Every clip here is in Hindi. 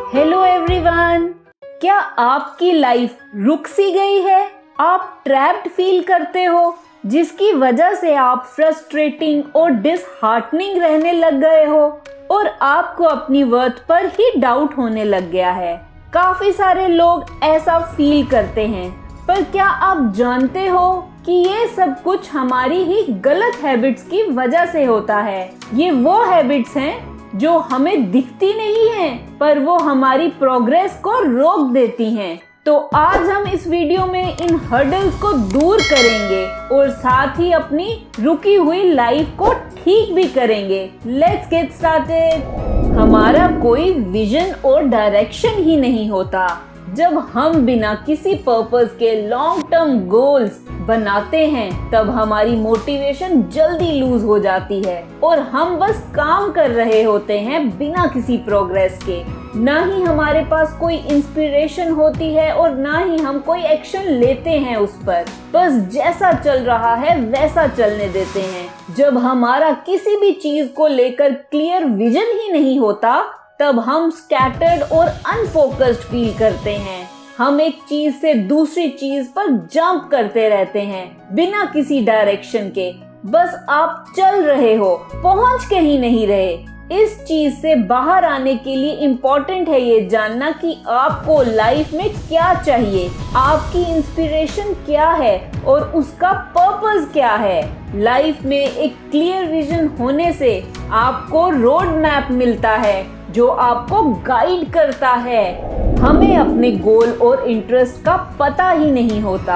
Hello everyone. क्या आपकी लाइफ रुक सी गई है? आप ट्रैप्ड फील करते हो, जिसकी वजह से आप फ्रस्ट्रेटिंग और डिसहार्टनिंग रहने लग गए हो और आपको अपनी वर्थ पर ही डाउट होने लग गया है। काफी सारे लोग ऐसा फील करते हैं, पर क्या आप जानते हो कि ये सब कुछ हमारी ही गलत हैबिट्स की वजह से होता है। ये वो हैबिट्स हैं जो हमें दिखती नहीं हैं, पर वो हमारी प्रोग्रेस को रोक देती हैं। तो आज हम इस वीडियो में इन हर्डल्स को दूर करेंगे और साथ ही अपनी रुकी हुई लाइफ को ठीक भी करेंगे। Let's get started. हमारा कोई विजन और डायरेक्शन ही नहीं होता। जब हम बिना किसी पर्पस के लॉन्ग टर्म गोल्स बनाते हैं, तब हमारी मोटिवेशन जल्दी लूज हो जाती है और हम बस काम कर रहे होते हैं बिना किसी प्रोग्रेस के। ना ही हमारे पास कोई इंस्पिरेशन होती है और ना ही हम कोई एक्शन लेते हैं उस पर। बस जैसा चल रहा है वैसा चलने देते हैं। जब हमारा किसी भी चीज को लेकर क्लियर विजन ही नहीं होता, तब हम स्कैटर्ड और अनफोकस्ड फील करते हैं। हम एक चीज से दूसरी चीज पर जंप करते रहते हैं बिना किसी डायरेक्शन के। बस आप चल रहे हो, पहुंच के ही नहीं रहे। इस चीज से बाहर आने के लिए इम्पोर्टेंट है ये जानना कि आपको लाइफ में क्या चाहिए, आपकी इंस्पिरेशन क्या है और उसका पर्पस क्या है। लाइफ में एक क्लियर विजन होने से आपको रोड मैप मिलता है जो आपको गाइड करता है। हमें अपने गोल और इंटरेस्ट का पता ही नहीं होता।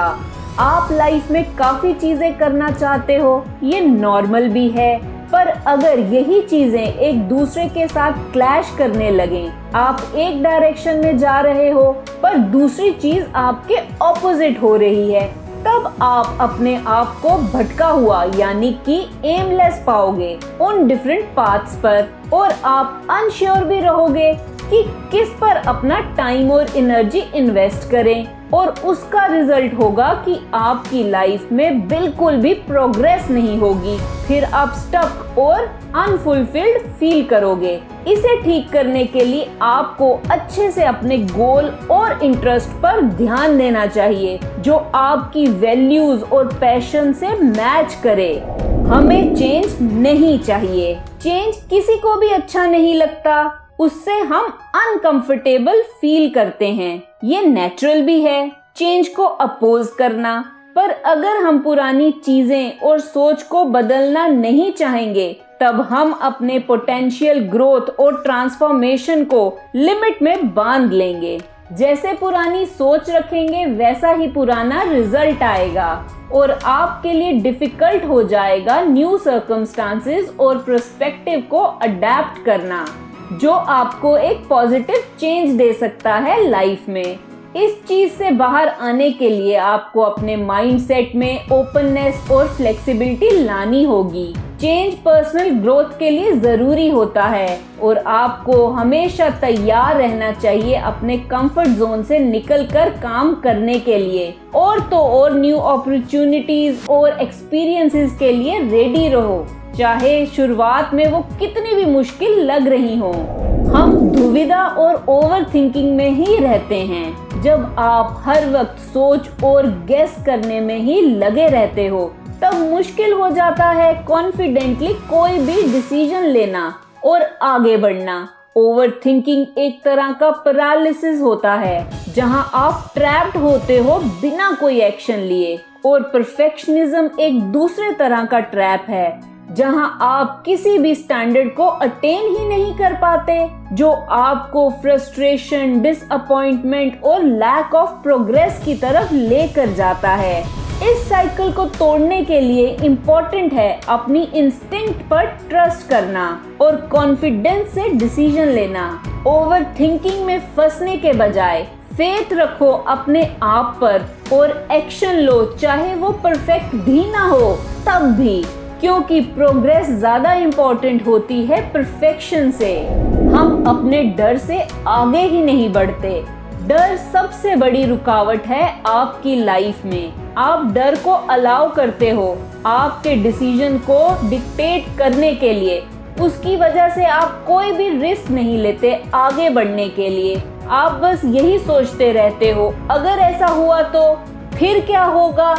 आप लाइफ में काफी चीजें करना चाहते हो, ये नॉर्मल भी है, पर अगर यही चीजें एक दूसरे के साथ क्लैश करने लगें, आप एक डायरेक्शन में जा रहे हो पर दूसरी चीज आपके ऑपोजिट हो रही है, तब आप अपने आप को भटका हुआ यानी कि एमलेस पाओगे उन डिफरेंट पाथ्स पर, और आप अनश्योर भी रहोगे कि किस पर अपना टाइम और एनर्जी इन्वेस्ट करें, और उसका रिजल्ट होगा कि आपकी लाइफ में बिल्कुल भी प्रोग्रेस नहीं होगी। फिर आप स्टक और अनफुलफिल्ड फील करोगे। इसे ठीक करने के लिए आपको अच्छे से अपने गोल और इंटरेस्ट पर ध्यान देना चाहिए, जो आपकी वैल्यूज और पैशन से मैच करे। हमें चेंज नहीं चाहिए। चेंज किसी को भी अच्छा नहीं लगता, उससे हम अनकंफर्टेबल फील करते हैं। ये नेचुरल भी है चेंज को अपोज करना, पर अगर हम पुरानी चीजें और सोच को बदलना नहीं चाहेंगे, तब हम अपने पोटेंशियल ग्रोथ और ट्रांसफॉर्मेशन को लिमिट में बांध लेंगे। जैसे पुरानी सोच रखेंगे वैसा ही पुराना रिजल्ट आएगा और आपके लिए डिफिकल्ट हो जाएगा न्यू सर्कमस्टांसेस और पर्सपेक्टिव को अडेप्ट करना, जो आपको एक पॉजिटिव चेंज दे सकता है लाइफ में। इस चीज से बाहर आने के लिए आपको अपने माइंडसेट में ओपननेस और फ्लेक्सिबिलिटी लानी होगी। चेंज पर्सनल ग्रोथ के लिए जरूरी होता है और आपको हमेशा तैयार रहना चाहिए अपने कंफर्ट जोन से निकलकर काम करने के लिए, और तो और न्यू अपॉर्चुनिटीज और एक्सपीरियंसेस के लिए रेडी रहो, चाहे शुरुआत में वो कितनी भी मुश्किल लग रही हो। हम दुविधा और ओवर थिंकिंग में ही रहते हैं। जब आप हर वक्त सोच और गेस करने में ही लगे रहते हो, तब मुश्किल हो जाता है कॉन्फिडेंटली कोई भी डिसीजन लेना और आगे बढ़ना। ओवर थिंकिंग एक तरह का पैरालिसिस होता है, जहां आप ट्रैप्ड होते हो बिना कोई एक्शन लिए, और परफेक्शनिज्म एक दूसरे तरह का ट्रैप है, जहां आप किसी भी स्टैंडर्ड को अटेन ही नहीं कर पाते, जो आपको फ्रस्ट्रेशन, डिसअपॉइंटमेंट और लैक ऑफ प्रोग्रेस की तरफ लेकर जाता है। इस साइकिल को तोड़ने के लिए इम्पोर्टेंट है अपनी इंस्टिंक्ट पर ट्रस्ट करना और कॉन्फिडेंस से डिसीजन लेना। ओवर थिंकिंग में फंसने के बजाय फेथ रखो अपने आप पर और एक्शन लो, चाहे वो परफेक्ट भी ना हो तब भी, क्योंकि प्रोग्रेस ज्यादा इम्पोर्टेंट होती है परफेक्शन से। हम अपने डर से आगे ही नहीं बढ़ते। डर सबसे बड़ी रुकावट है आपकी लाइफ में। आप डर को अलाउ करते हो आपके डिसीजन को डिक्टेट करने के लिए, उसकी वजह से आप कोई भी रिस्क नहीं लेते आगे बढ़ने के लिए। आप बस यही सोचते रहते हो, अगर ऐसा हुआ तो फिर क्या होगा,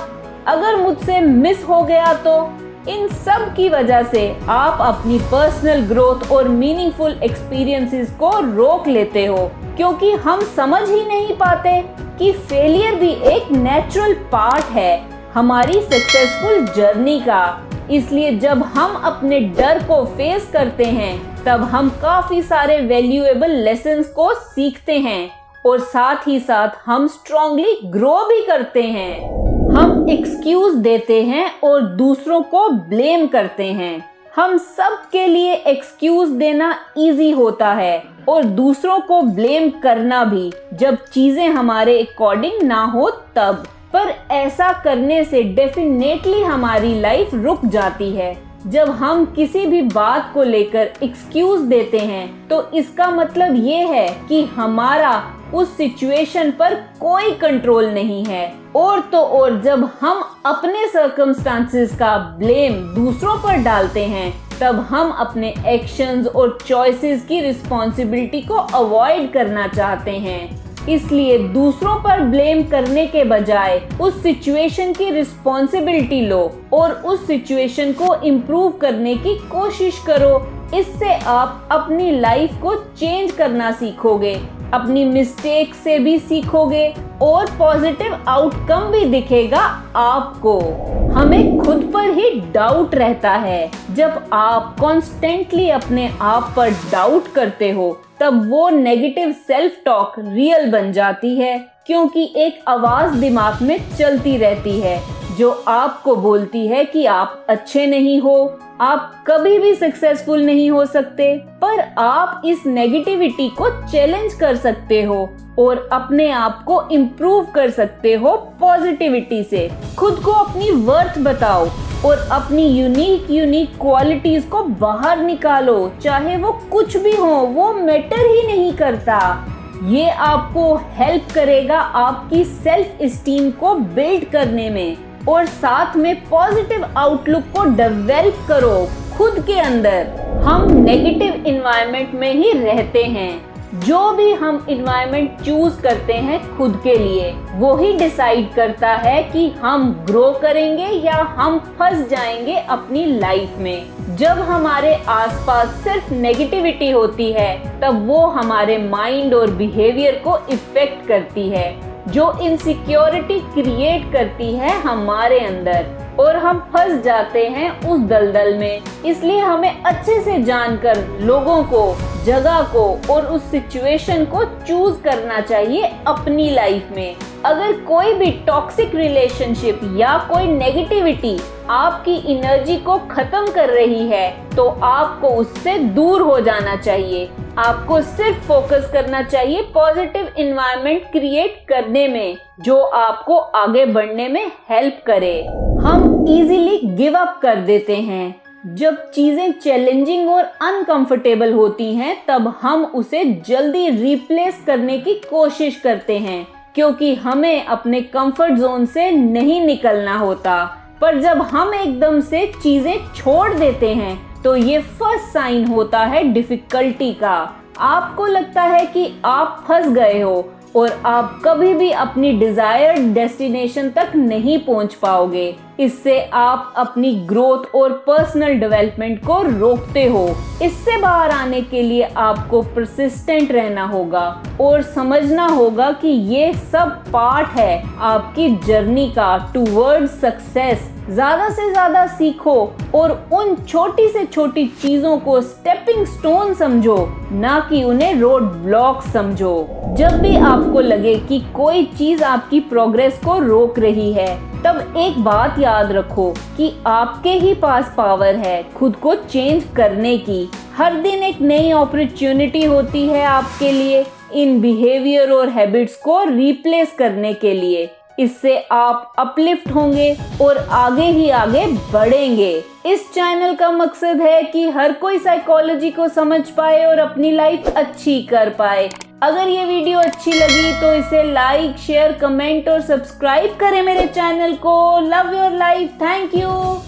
अगर मुझसे मिस हो गया तो। इन सब की वजह से आप अपनी पर्सनल ग्रोथ और मीनिंगफुल एक्सपीरियंसेस को रोक लेते हो, क्योंकि हम समझ ही नहीं पाते कि फेलियर भी एक नेचुरल पार्ट है हमारी सक्सेसफुल जर्नी का। इसलिए जब हम अपने डर को फेस करते हैं तब हम काफी सारे वैल्यूएबल लेसन्स को सीखते हैं और साथ ही साथ हम स्ट्रांगली ग्रो भी करते हैं। हम एक्सक्यूज देते हैं और दूसरों को ब्लेम करते हैं। हम सब के लिए एक्सक्यूज देना इजी होता है और दूसरों को ब्लेम करना भी, जब चीजें हमारे अकॉर्डिंग ना हो तब। पर ऐसा करने से डेफिनेटली हमारी लाइफ रुक जाती है। जब हम किसी भी बात को लेकर एक्सक्यूज देते हैं तो इसका मतलब ये है कि हमारा उस सिचुएशन पर कोई कंट्रोल नहीं है। और तो और जब हम अपने सर्कमस्टांसेस का ब्लेम दूसरों पर डालते हैं तब हम अपने एक्शंस और चॉइसेस की रिस्पॉन्सिबिलिटी को अवॉइड करना चाहते हैं। इसलिए दूसरों पर ब्लेम करने के बजाय उस सिचुएशन की रिस्पॉन्सिबिलिटी लो और उस सिचुएशन को इम्प्रूव करने की कोशिश करो। इससे आप अपनी लाइफ को चेंज करना सीखोगे, अपनी मिस्टेक से भी सीखोगे और पॉजिटिव आउटकम भी दिखेगा आपको। हमें खुद पर ही डाउट रहता है। जब आप कॉन्स्टेंटली अपने आप पर डाउट करते हो तब वो नेगेटिव सेल्फ टॉक रियल बन जाती है, क्योंकि एक आवाज दिमाग में चलती रहती है जो आपको बोलती है कि आप अच्छे नहीं हो, आप कभी भी सक्सेसफुल नहीं हो सकते। पर आप इस नेगेटिविटी को चैलेंज कर सकते हो और अपने आप को इम्प्रूव कर सकते हो पॉजिटिविटी से। खुद को अपनी वर्थ बताओ और अपनी यूनिक क्वालिटीज को बाहर निकालो, चाहे वो कुछ भी हो, वो मैटर ही नहीं करता। ये आपको हेल्प करेगा आपकी सेल्फ एस्टीम को बिल्ड करने में और साथ में पॉजिटिव आउटलुक को डेवलप करो खुद के अंदर। हम नेगेटिव एनवायरनमेंट में ही रहते हैं। जो भी हम एनवायरनमेंट चूज करते हैं खुद के लिए, वो ही डिसाइड करता है कि हम ग्रो करेंगे या हम फंस जाएंगे अपनी लाइफ में। जब हमारे आसपास सिर्फ नेगेटिविटी होती है तब वो हमारे माइंड और बिहेवियर को इफेक्ट करती है, जो इनसिक्योरिटी क्रिएट करती है हमारे अंदर और हम फंस जाते हैं उस दलदल में। इसलिए हमें अच्छे से जानकर लोगों को, जगह को और उस सिचुएशन को चूज करना चाहिए अपनी लाइफ में। अगर कोई भी टॉक्सिक रिलेशनशिप या कोई नेगेटिविटी आपकी एनर्जी को खत्म कर रही है तो आपको उससे दूर हो जाना चाहिए। आपको सिर्फ फोकस करना चाहिए पॉजिटिव एनवायरनमेंट क्रिएट करने में जो आपको आगे बढ़ने में हेल्प करे। हम इजीली गिव अप कर देते हैं। जब चीजें चैलेंजिंग और अनकंफर्टेबल होती हैं तब हम उसे जल्दी रिप्लेस करने की कोशिश करते हैं, क्योंकि हमें अपने कंफर्ट जोन से नहीं निकलना होता। पर जब हम एकदम से चीजें छोड़ देते हैं तो ये फर्स्ट साइन होता है डिफिकल्टी का। आपको लगता है कि आप फंस गए हो और आप कभी भी अपनी डिजायर्ड डेस्टिनेशन तक नहीं पहुंच पाओगे। इससे आप अपनी ग्रोथ और पर्सनल डेवलपमेंट को रोकते हो। इससे बाहर आने के लिए आपको परसिस्टेंट रहना होगा और समझना होगा कि ये सब पार्ट है आपकी जर्नी का टूवर्ड सक्सेस। ज्यादा से ज्यादा सीखो और उन छोटी से छोटी चीजों को स्टेपिंग स्टोन समझो, ना कि उन्हें रोड ब्लॉक समझो। जब भी आपको लगे कि कोई चीज आपकी प्रोग्रेस को रोक रही है तब एक बात याद रखो कि आपके ही पास पावर है खुद को चेंज करने की। हर दिन एक नई अपॉर्चुनिटी होती है आपके लिए इन बिहेवियर और हैबिट्स को रिप्लेस करने के लिए। इससे आप अपलिफ्ट होंगे और आगे ही आगे बढ़ेंगे। इस चैनल का मकसद है कि हर कोई साइकोलॉजी को समझ पाए और अपनी लाइफ अच्छी कर पाए। अगर ये वीडियो अच्छी लगी तो इसे लाइक, शेयर, कमेंट और सब्सक्राइब करें मेरे चैनल को। Love your life. Thank you.